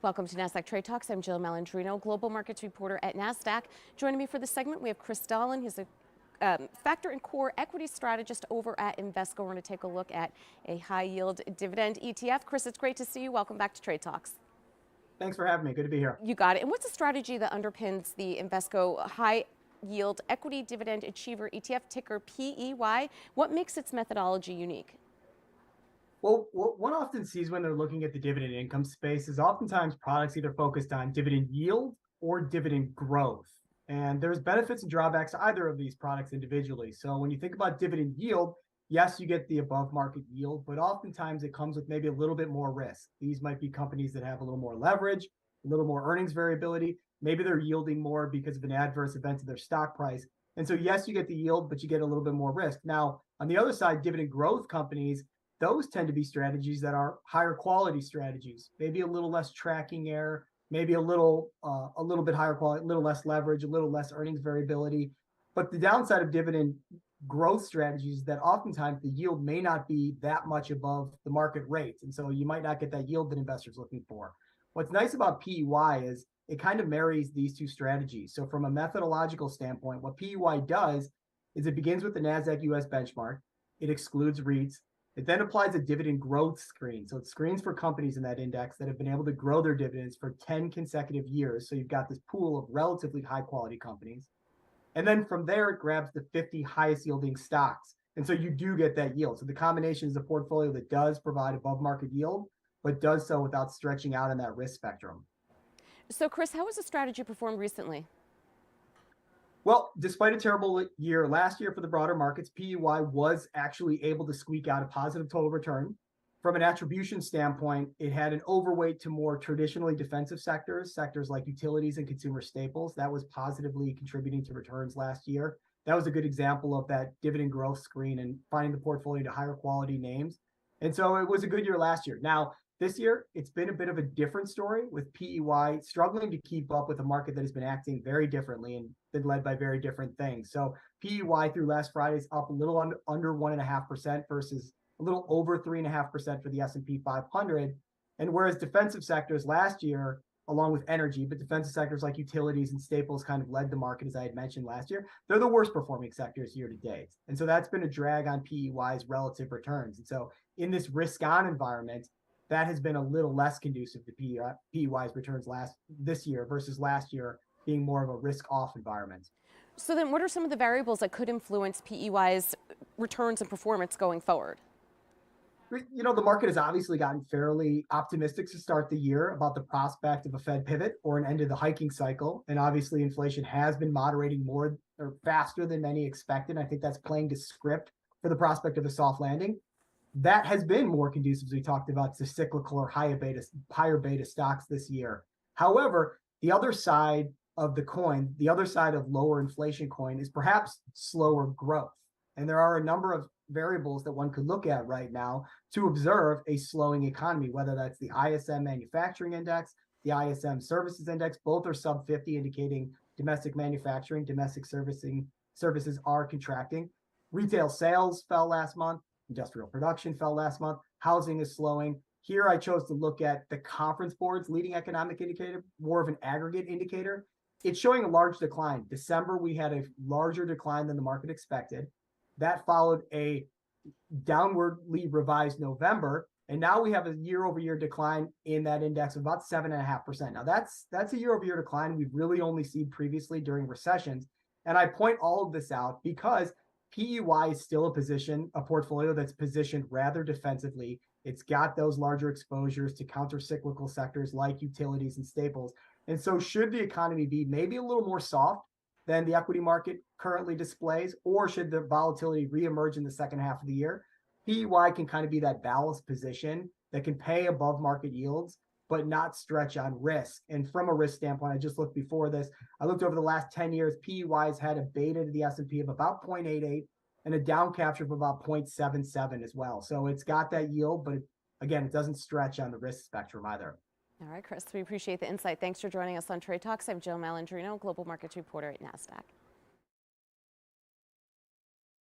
Welcome to Nasdaq Trade Talks. I'm Jill Malandrino, global markets reporter at Nasdaq. Joining me for this segment, we have Chris Dahlin. He's a factor and core equity strategist over at Invesco. We're going to take a look at a high yield dividend ETF. Chris, it's great to see you. Welcome back to Trade Talks. Thanks for having me. Good to be here. You got it. And what's the strategy that underpins the Invesco high yield equity dividend achiever ETF, ticker PEY? What makes its methodology unique? Well, what one often sees when they're looking at the dividend income space is oftentimes products either focused on dividend yield or dividend growth. And there's benefits and drawbacks to either of these products individually. So when you think about dividend yield, yes, you get the above market yield, but oftentimes it comes with maybe a little bit more risk. These might be companies that have a little more leverage, a little more earnings variability. Maybe they're yielding more because of an adverse event to their stock price. And so yes, you get the yield, but you get a little bit more risk. Now, on the other side, dividend growth companies, those tend to be strategies that are higher quality strategies, maybe a little less tracking error, maybe a little bit higher quality, a little less leverage, a little less earnings variability. But the downside of dividend growth strategies is that oftentimes the yield may not be that much above the market rates. And so you might not get that yield that investors are looking for. What's nice about PEY is it kind of marries these two strategies. So from a methodological standpoint, what PEY does is it begins with the Nasdaq US benchmark. It excludes REITs. It then applies a dividend growth screen. So it screens for companies in that index that have been able to grow their dividends for 10 consecutive years. So you've got this pool of relatively high quality companies. And then from there, it grabs the 50 highest yielding stocks. And so you do get that yield. So the combination is a portfolio that does provide above market yield, but does so without stretching out in that risk spectrum. So Chris, how has the strategy performed recently? Well, despite a terrible year last year for the broader markets, PEY was actually able to squeak out a positive total return. From an attribution standpoint, it had an overweight to more traditionally defensive sectors like utilities and consumer staples. That was positively contributing to returns last year. That was a good example of that dividend growth screen and finding the portfolio to higher quality names. And so it was a good year last year. Now, this year, it's been a bit of a different story with PEY struggling to keep up with a market that has been acting very differently and been led by very different things. So PEY through last Friday is up a little under 1.5% versus a little over 3.5% for the S&P 500. And whereas defensive sectors last year, along with energy, but defensive sectors like utilities and staples kind of led the market, as I had mentioned last year, they're the worst performing sectors year to date. And so that's been a drag on PEY's relative returns. And so in this risk on environment, that has been a little less conducive to PEY's returns this year versus last year being more of a risk-off environment. So then what are some of the variables that could influence PEY's returns and performance going forward? You know, the market has obviously gotten fairly optimistic to start the year about the prospect of a Fed pivot or an end of the hiking cycle. And obviously inflation has been moderating more or faster than many expected. I think that's playing to script for the prospect of a soft landing. That has been more conducive, as we talked about, to cyclical or higher beta stocks this year. However, the other side of the coin, the other side of lower inflation coin, is perhaps slower growth. And there are a number of variables that one could look at right now to observe a slowing economy, whether that's the ISM manufacturing index, the ISM services index. Both are sub 50, indicating domestic manufacturing, domestic services are contracting. Retail sales fell last month. Industrial production fell last month. Housing is slowing. Here I chose to look at the Conference Board's leading economic indicator, more of an aggregate indicator. It's showing a large decline. December, we had a larger decline than the market expected. That followed a downwardly revised November. And now we have a year-over-year decline in that index of about 7.5%. Now that's a year-over-year decline we've really only seen previously during recessions. And I point all of this out because PEY is still a portfolio that's positioned rather defensively. It's got those larger exposures to counter-cyclical sectors like utilities and staples. And so should the economy be maybe a little more soft than the equity market currently displays, or should the volatility reemerge in the second half of the year, PEY can kind of be that balanced position that can pay above market yields, but not stretch on risk. And from a risk standpoint, I just looked before this, I looked over the last 10 years, PEY has had a beta to the S&P of about 0.88 and a down capture of about 0.77 as well. So it's got that yield, but again, it doesn't stretch on the risk spectrum either. All right, Chris, we appreciate the insight. Thanks for joining us on Trade Talks. I'm Jill Malandrino, global markets reporter at Nasdaq.